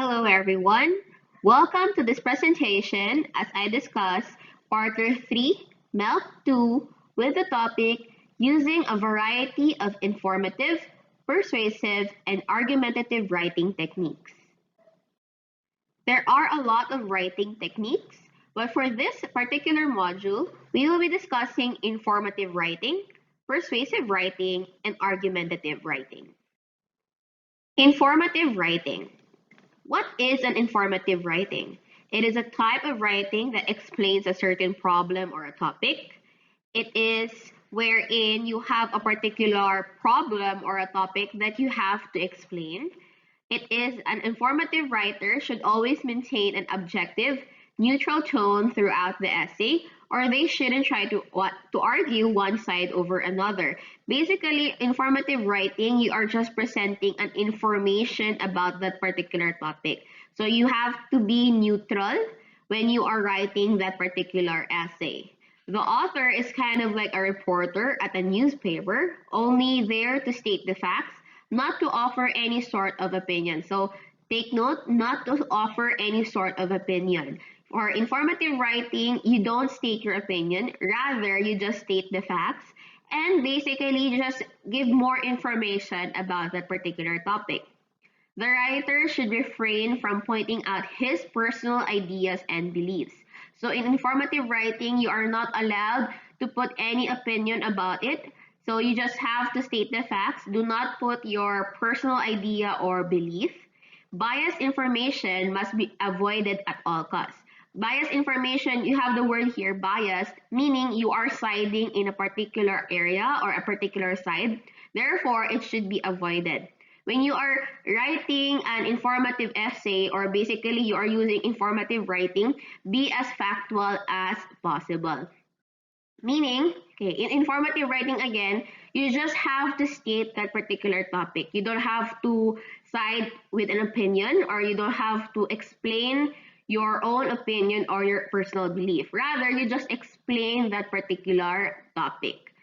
Hello everyone. Welcome to this presentation as I discuss Quarter 3, MELC 2 with the topic using a variety of informative, persuasive, and argumentative writing techniques. There are a lot of writing techniques, but for this particular module, we will be discussing informative writing, persuasive writing, and argumentative writing. Informative writing. What is an informative writing? It is a type of writing that explains a certain problem or a topic. It is wherein you have a particular problem or a topic that you have to explain. It is an informative writer should always maintain an objective, neutral tone throughout the essay, or they shouldn't try to argue one side over another. Basically, informative writing, you are just presenting an information about that particular topic. So you have to be neutral when you are writing that particular essay. The author is kind of like a reporter at a newspaper, only there to state the facts, not to offer any sort of opinion. So take note, not to offer any sort of opinion. For informative writing, you don't state your opinion, rather you just state the facts and basically just give more information about that particular topic. The writer should refrain from pointing out his personal ideas and beliefs. So in informative writing, you are not allowed to put any opinion about it. So you just have to state the facts. Do not put your personal idea or belief. Biased information must be avoided at all costs. Biased information, you have the word here, biased, meaning you are siding in a particular area or a particular side. Therefore, it should be avoided. When you are writing an informative essay or basically you are using informative writing, be as factual as possible. Meaning, okay, in informative writing again, you just have to state that particular topic. You don't have to side with an opinion or you don't have to explain your own opinion or your personal belief. Rather, you just explain that particular topic.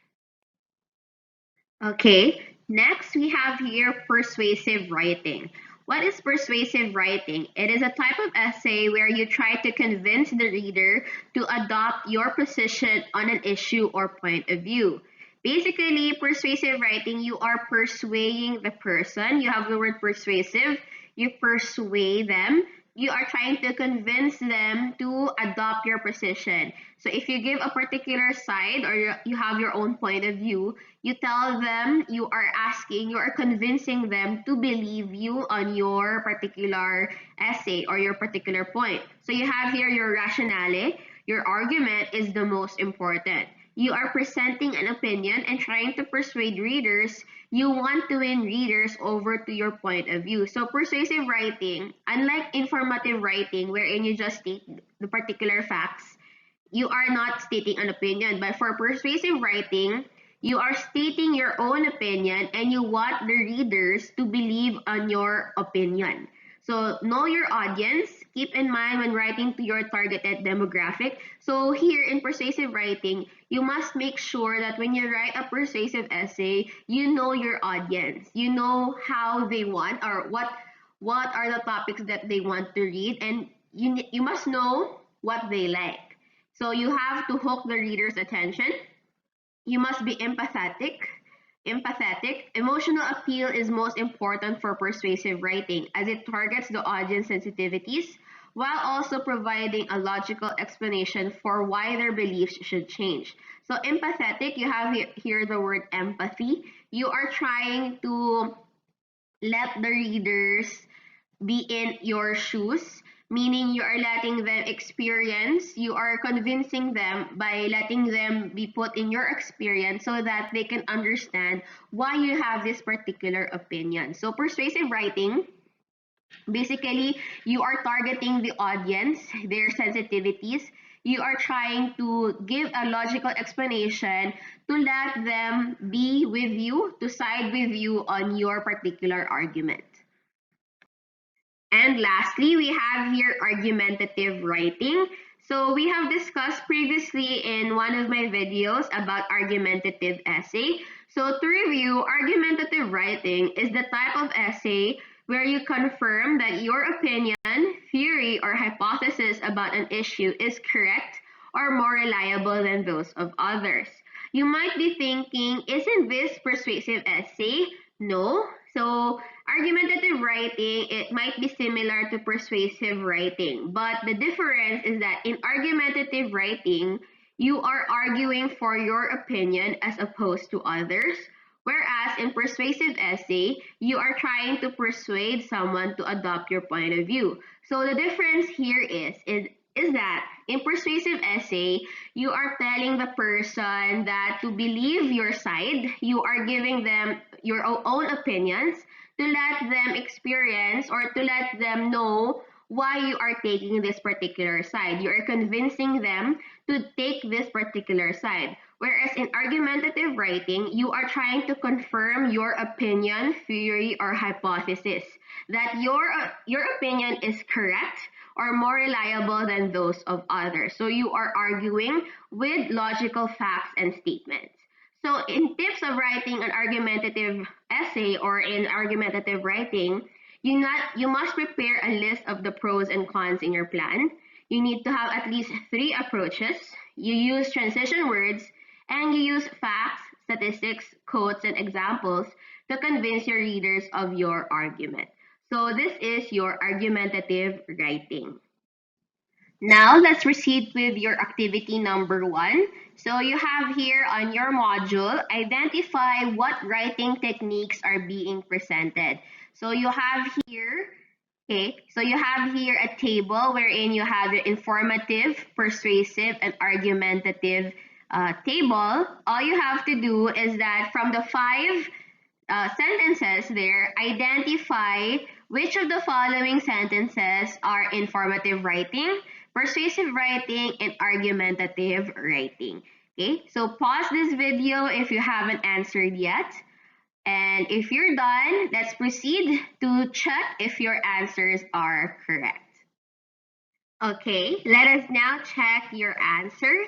Okay, next we have here persuasive writing. What is persuasive writing? It is a type of essay where you try to convince the reader to adopt your position on an issue or point of view. Basically, persuasive writing, you are persuading the person. You have the word persuasive. You persuade them. You are trying to convince them to adopt your position. So if you give a particular side or you have your own point of view, you tell them, you are convincing them to believe you on your particular essay or your particular point. So you have here your rationale. Your argument is the most important. You are presenting an opinion and trying to persuade readers. You want to win readers over to your point of view. So persuasive writing, unlike informative writing wherein you just state the particular facts, you are not stating an opinion. But for persuasive writing, you are stating your own opinion and you want the readers to believe on your opinion. So know your audience. Keep in mind when writing to your targeted demographic. So here in persuasive writing, you must make sure that when you write a persuasive essay, you know your audience. You know how they want or what are the topics that they want to read, and you must know what they like. So you have to hook the reader's attention. You must be empathetic. Emotional appeal is most important for persuasive writing as it targets the audience sensitivities while also providing a logical explanation for why their beliefs should change. So empathetic, you have here the word empathy. You are trying to let the readers be in your shoes, meaning you are letting them experience, you are convincing them by letting them be put in your experience so that they can understand why you have this particular opinion. So persuasive writing, basically, you are targeting the audience, their sensitivities. You are trying to give a logical explanation to let them be with you, to side with you on your particular argument. And lastly, we have here argumentative writing. So we have discussed previously in one of my videos about argumentative essay. So to review, argumentative writing is the type of essay where you confirm that your opinion, theory, or hypothesis about an issue is correct or more reliable than those of others. You might be thinking, isn't this persuasive essay? No. So, argumentative writing, it might be similar to persuasive writing, but the difference is that in argumentative writing, you are arguing for your opinion as opposed to others. Whereas in persuasive essay, you are trying to persuade someone to adopt your point of view. So the difference here is that in persuasive essay, you are telling the person that to believe your side, you are giving them your own opinions to let them experience or to let them know why you are taking this particular side. You are convincing them to take this particular side. Whereas in argumentative writing, you are trying to confirm your opinion, theory, or hypothesis that your opinion is correct or more reliable than those of others. So you are arguing with logical facts and statements. So in tips of writing an argumentative essay or in argumentative writing, you must prepare a list of the pros and cons in your plan. You need to have at least 3 approaches. You use transition words and you use facts, statistics, quotes, and examples to convince your readers of your argument. So this is your argumentative writing. Now let's proceed with your activity number 1. So you have here on your module, identify what writing techniques are being presented. So you have here, so you have here a table wherein you have the informative, persuasive, and argumentative table. All you have to do is that from the 5 sentences there, identify which of the following sentences are informative writing, persuasive writing, and argumentative writing. Okay, so pause this video if you haven't answered yet. And if you're done, let's proceed to check if your answers are correct. Okay, let us now check your answers.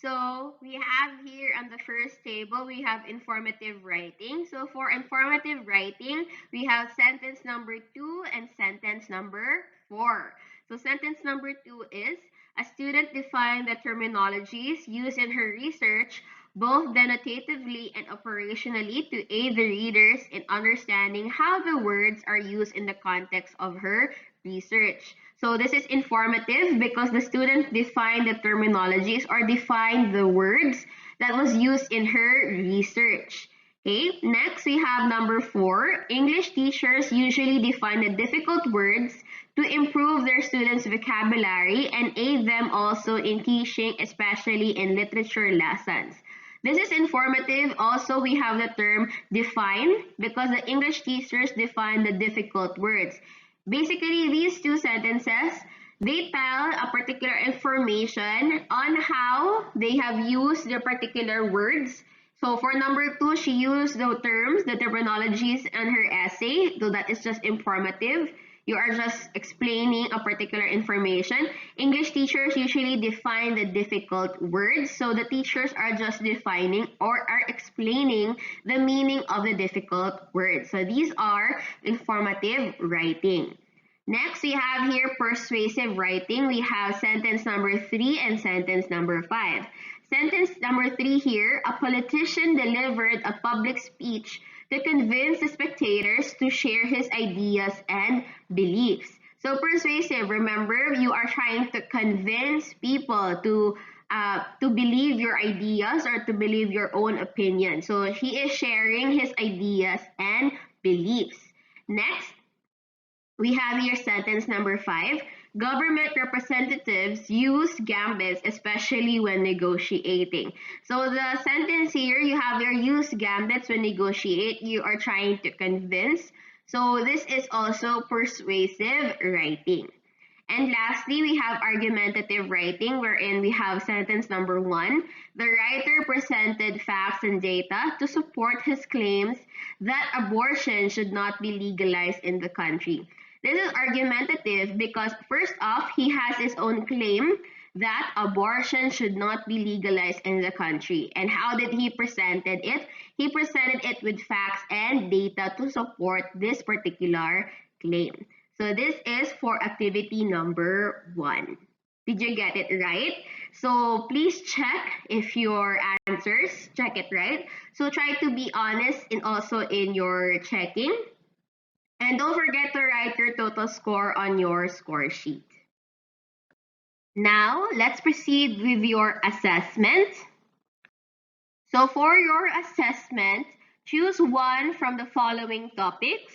So we have here on the first table, we have informative writing. So for informative writing, we have sentence number 2 and sentence number 4. So sentence number 2 is, a student defined the terminologies used in her research both denotatively and operationally to aid the readers in understanding how the words are used in the context of her research. So this is informative because the student defined the terminologies or defined the words that was used in her research. Okay, next we have number 4. English teachers usually define the difficult words to improve their students' vocabulary and aid them also in teaching, especially in literature lessons. This is informative. Also, we have the term define because the English teachers define the difficult words. Basically, these 2 sentences, they tell a particular information on how they have used the particular words. So for number 2, she used the terms, the terminologies in her essay. So that is just informative. You are just explaining a particular information. English teachers usually define the difficult words. So the teachers are just defining or are explaining the meaning of the difficult words. So these are informative writing. Next, we have here persuasive writing. We have sentence number 3 and sentence number 5. Sentence number 3 here, a politician delivered a public speech to convince the spectators to share his ideas and beliefs. So persuasive, remember, you are trying to convince people to believe your ideas or to believe your own opinion. So he is sharing his ideas and beliefs. Next, we have here sentence number 5. Government representatives use gambits, especially when negotiating. So the sentence here, you have your use gambits when negotiate. You are trying to convince. So this is also persuasive writing. And lastly, we have argumentative writing, wherein we have sentence number 1. The writer presented facts and data to support his claims that abortion should not be legalized in the country. This is argumentative because first off, he has his own claim that abortion should not be legalized in the country. And how did he presented it? He presented it with facts and data to support this particular claim. So this is for activity number 1. Did you get it right? So please check if your answers check it right. So try to be honest and also in your checking. And don't forget to write your total score on your score sheet. Now, let's proceed with your assessment. So for your assessment, choose one from the following topics.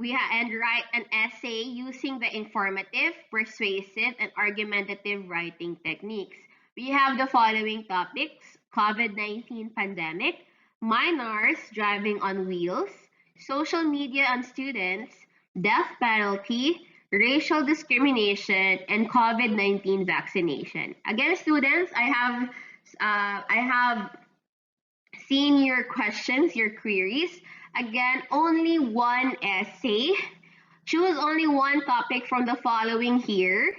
And write an essay using the informative, persuasive, and argumentative writing techniques. We have the following topics: COVID-19 pandemic, minors driving on wheels, social media on students, death penalty, racial discrimination, and COVID-19 vaccination. Again, students, I have seen your questions, your queries. Again, only one essay. Choose only one topic from the following here.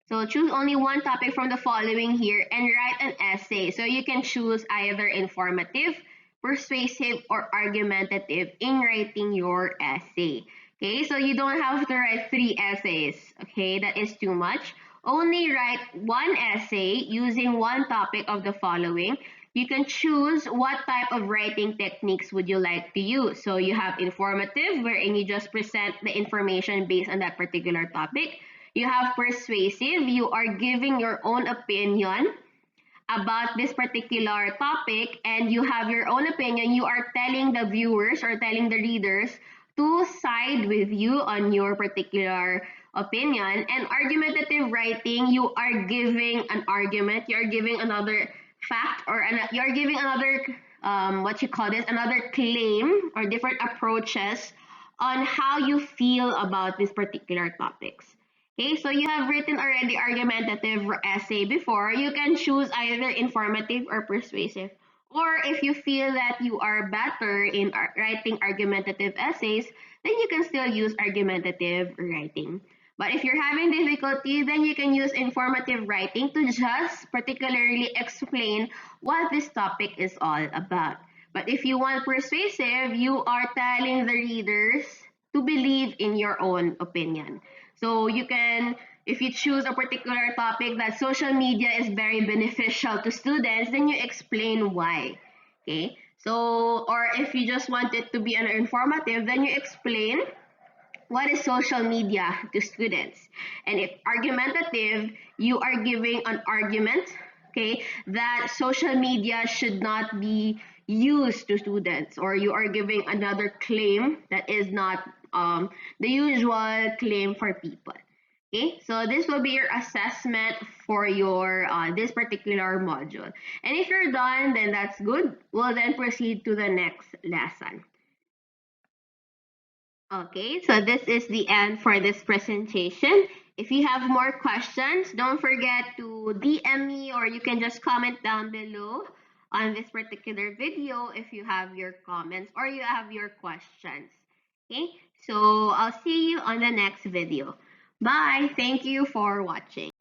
So choose only one topic from the following here and write an essay. So you can choose either informative, persuasive, or argumentative in writing your essay. Okay, so you don't have to write 3 essays. Okay, that is too much. Only write one essay using one topic of the following. You can choose what type of writing techniques would you like to use. So you have informative, wherein you just present the information based on that particular topic. You have persuasive, you are giving your own opinion about this particular topic, and you have your own opinion. You are telling the viewers or telling the readers to side with you on your particular opinion. And argumentative writing, you are giving an argument, you are giving another fact, or you are giving another what you call this, another claim or different approaches on how you feel about these particular topics. Okay, so you have written already argumentative essay before. You can choose either informative or persuasive. Or if you feel that you are better in writing argumentative essays, then you can still use argumentative writing. But if you're having difficulty, then you can use informative writing to just particularly explain what this topic is all about. But if you want persuasive, you are telling the readers to believe in your own opinion. So you can, if you choose a particular topic that social media is very beneficial to students, then you explain why. Okay? So, or if you just want it to be an informative, then you explain what is social media to students. And if argumentative, you are giving an argument, okay, that social media should not be used to students, or you are giving another claim that is not the usual claim for people. Okay, so this will be your assessment for your this particular module. And if you're done, then that's good. We'll then proceed to the next lesson. Okay, so this is the end for this presentation. If you have more questions, don't forget to DM me, or you can just comment down below on this particular video if you have your comments or you have your questions. Okay, so I'll see you on the next video. Bye. Thank you for watching.